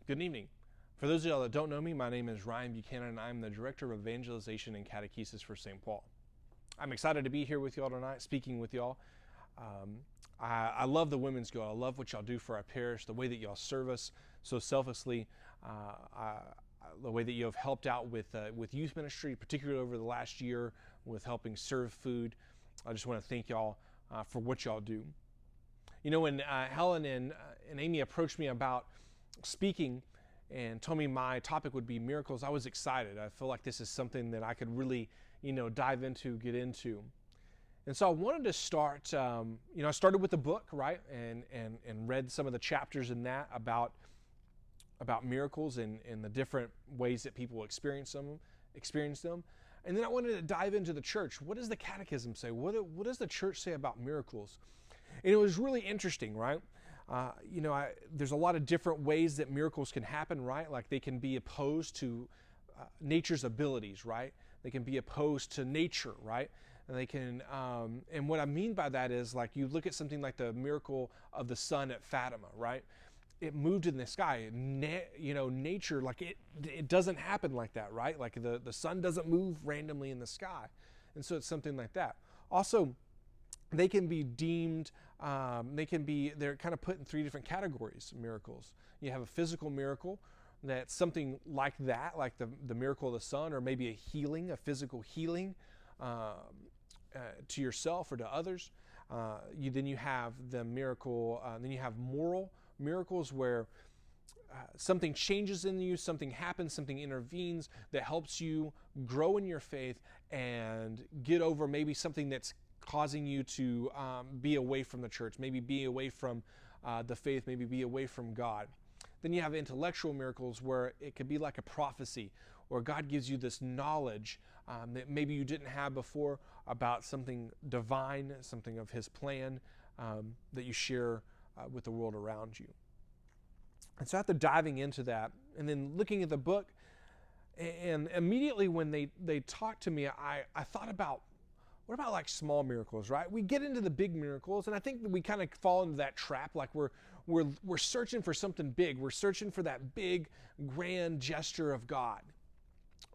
Good evening. For those of y'all that don't know me, my name is Ryan Buchanan, and I'm the Director of Evangelization and Catechesis for St. Paul. I'm excited to be here with y'all tonight, speaking with y'all. I love the Women's Guild. I love what y'all do for our parish, the way that y'all serve us so selflessly, the way that you have helped out with youth ministry, particularly over the last year with helping serve food. I just want to thank y'all for what y'all do. You know, when Helen and Amy approached me about speaking and told me my topic would be miracles, I was excited. I feel like this is something that I could really, dive into, get into. And so I wanted to start, I started with the book, right? And read some of the chapters in that about miracles and the different ways that people experience them. And then I wanted to dive into the church. What does the catechism say? What does the church say about miracles? And it was really interesting, right? There's a lot of different ways that miracles can happen, right? Like they can be opposed to nature's abilities, right? They can be opposed to nature, right? And they can, and what I mean by that is, like, you look at something like the miracle of the sun at Fatima, right? It moved in the sky. Nature, like it doesn't happen like that, right? Like the sun doesn't move randomly in the sky. And so it's something like that. Also, they can be deemed, they're kind of put in three different categories, miracles. You have a physical miracle, that's something like that, like the miracle of the sun, or maybe a physical healing to yourself or to others. Then you have the miracle, then you have moral miracles where something changes in you, something happens, something intervenes that helps you grow in your faith and get over maybe something that's causing you to be away from the church, maybe be away from the faith, maybe be away from God. Then you have intellectual miracles where it could be like a prophecy, or God gives you this knowledge that maybe you didn't have before about something divine, something of His plan that you share with the world around you. And so after diving into that and then looking at the book, and immediately when they talked to me, I thought about, what about like small miracles, right? We get into the big miracles, and I think that we kind of fall into that trap, like we're searching for something big. We're searching for that big, grand gesture of God,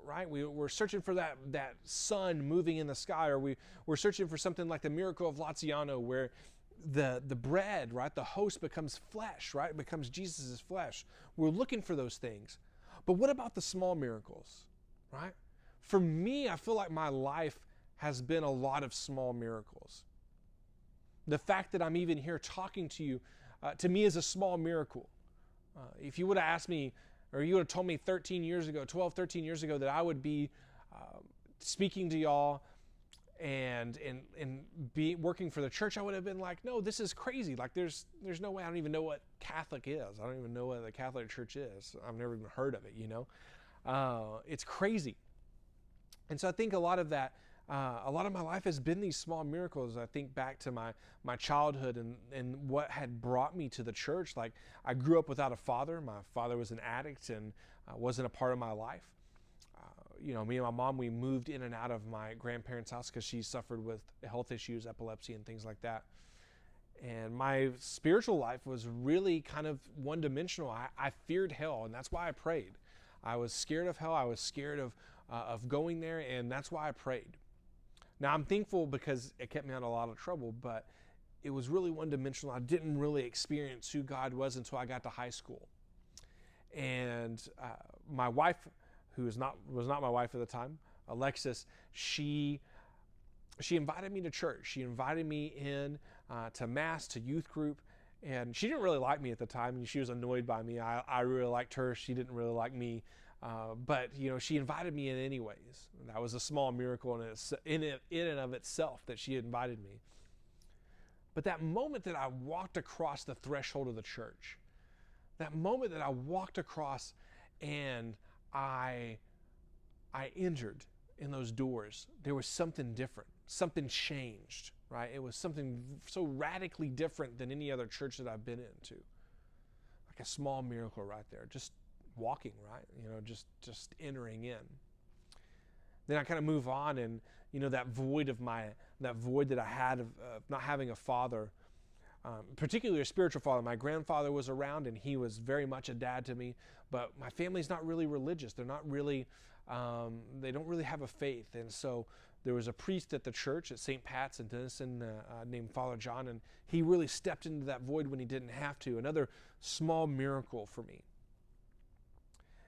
right? We're searching for that sun moving in the sky, or we're searching for something like the miracle of Laziano, where the bread, right, the host becomes flesh, right? It becomes Jesus' flesh. We're looking for those things. But what about the small miracles, right? For me, I feel like my life has been a lot of small miracles. The fact that I'm even here talking to you, to me, is a small miracle. If you would have asked me, or you would have told me 13 years ago that I would be speaking to y'all and be working for the church, I would have been like, no, this is crazy. Like there's no way. I don't even know what Catholic is. I don't even know what the Catholic Church is. I've never even heard of it, It's crazy. And so I think a lot of my life has been these small miracles. I think back to my childhood and what had brought me to the church. Like, I grew up without a father. My father was an addict and wasn't a part of my life. Me and my mom, we moved in and out of my grandparents' house because she suffered with health issues, epilepsy, and things like that. And my spiritual life was really kind of one-dimensional. I feared hell, and that's why I prayed. I was scared of hell. I was scared of going there, and that's why I prayed. Now, I'm thankful because it kept me out of a lot of trouble, but it was really one-dimensional. I didn't really experience who God was until I got to high school. And my wife, who was not my wife at the time, Alexis, she invited me to church. She invited me in to Mass, to youth group, and she didn't really like me at the time. She was annoyed by me. I really liked her. She didn't really like me. But she invited me in anyways. That was a small miracle in and of itself that she invited me. But that moment that I walked across the threshold of the church, that moment that I walked across and I entered in those doors, there was something different. Something changed, right? It was something so radically different than any other church that I've been into. Like a small miracle right there. Just walking, right? Just entering in. Then I kind of move on, and that void that I had of not having a father, particularly a spiritual father. My grandfather was around, and he was very much a dad to me. But my family's not really religious. They're not really, they don't really have a faith. And so there was a priest at the church at St. Pat's in Denison named Father John, and he really stepped into that void when he didn't have to. Another small miracle for me.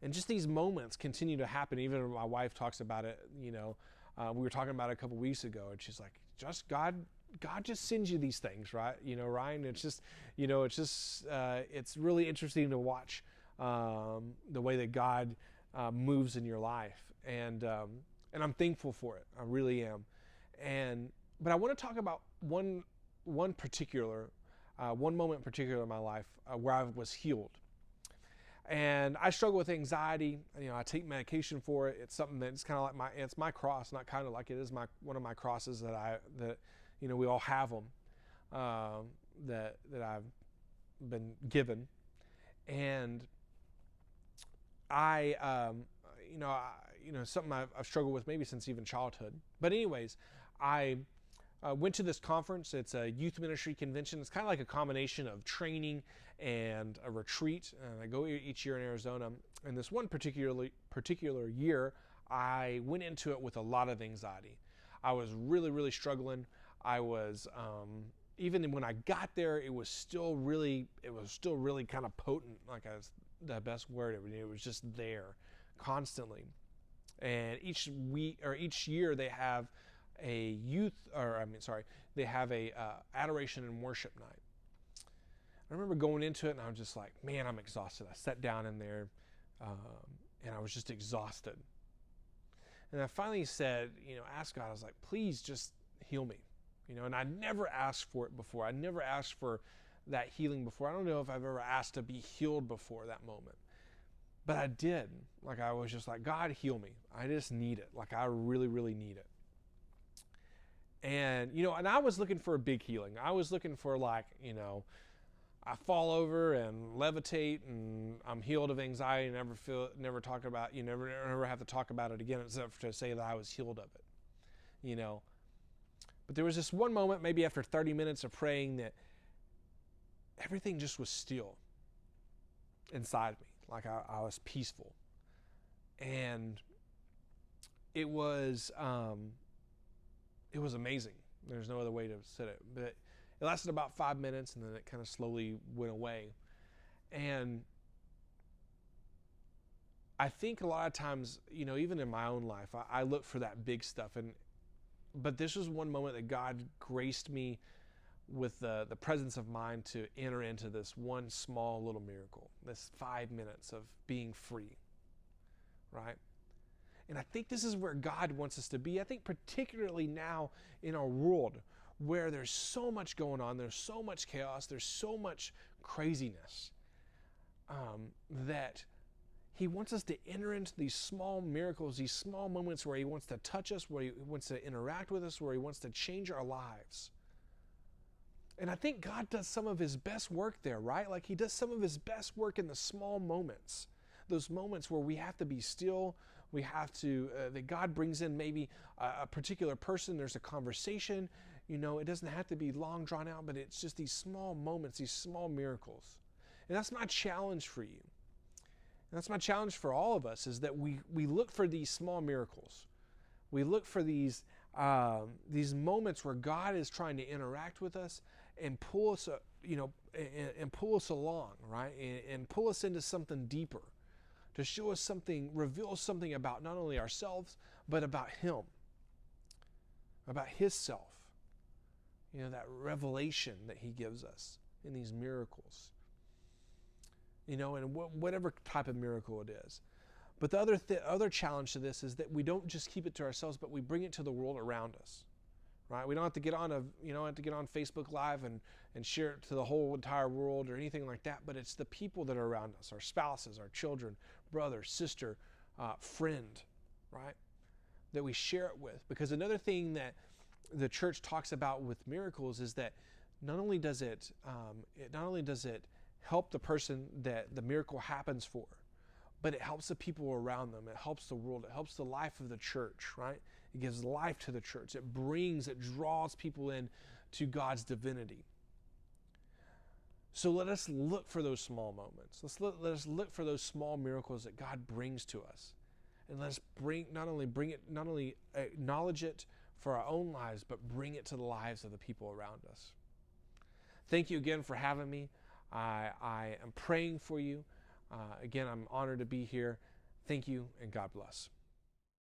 And just these moments continue to happen. Even my wife talks about it, we were talking about it a couple weeks ago, and she's like, just God just sends you these things, right? Ryan, it's just, it's really interesting to watch the way that God moves in your life. And I'm thankful for it. I really am. But I want to talk about one moment in particular in my life where I was healed. And I struggle with anxiety. I take medication for it. It's something that's kind of like it's my cross, not kind of like it is one of my crosses that we all have them, that I've been given. And something I've struggled with maybe since even childhood. But anyways, I went to this conference. It's a youth ministry convention. It's kind of like a combination of training and a retreat. And I go each year in Arizona. And this one particular year, I went into it with a lot of anxiety. I was really, really struggling. I was, even when I got there, it was still really kind of potent, like the best word. It was just there constantly. And each year they have a adoration and worship night. I remember going into it and I was just like, man, I'm exhausted. I sat down in there and I was just exhausted. And I finally said, asked God, I was like, please just heal me. And I never asked for it before. I never asked for that healing before. I don't know if I've ever asked to be healed before that moment. But I did. Like, I was just like, God, heal me. I just need it. Like, I really, really need it. And, and I was looking for a big healing. I was looking for I fall over and levitate and I'm healed of anxiety, never have to talk about it again except to say that I was healed of it, But there was this one moment, maybe after 30 minutes of praying, that everything just was still inside me. Like I was peaceful. And it was amazing. There's no other way to say it. But it lasted about 5 minutes and then it kind of slowly went away. And I think a lot of times, even in my own life, I look for that big stuff. But this was one moment that God graced me with the presence of mind to enter into this one small little miracle, this 5 minutes of being free, right? And I think this is where God wants us to be. I think particularly now in our world where there's so much going on, there's so much chaos, there's so much craziness, that He wants us to enter into these small miracles, these small moments where He wants to touch us, where He wants to interact with us, where He wants to change our lives. And I think God does some of His best work there, right? Like He does some of His best work in the small moments. Those moments where we have to be still, we have to, that God brings in maybe a particular person, there's a conversation, it doesn't have to be long drawn out, but it's just these small moments, these small miracles. And that's my challenge for you. And that's my challenge for all of us, is that we look for these small miracles. We look for these moments where God is trying to interact with us and pull us, and pull us along, right? And pull us into something deeper, to show us something, reveal something about not only ourselves, but about Him, about His self. That revelation that He gives us in these miracles. And whatever type of miracle it is. But the other challenge to this is that we don't just keep it to ourselves, but we bring it to the world around us. Right? We don't have to get on Facebook Live and share it to the whole entire world or anything like that, but it's the people that are around us, our spouses, our children, brother, sister, friend, right? That we share it with. Because another thing that the church talks about with miracles is that not only does it help the person that the miracle happens for, but it helps the people around them. It helps the world. It helps the life of the church, right? It gives life to the church. It draws people in to God's divinity. So let us look for those small moments. Let us look for those small miracles that God brings to us. And let us not only acknowledge it for our own lives, but bring it to the lives of the people around us. Thank you again for having me. I am praying for you. Again, I'm honored to be here. Thank you, and God bless.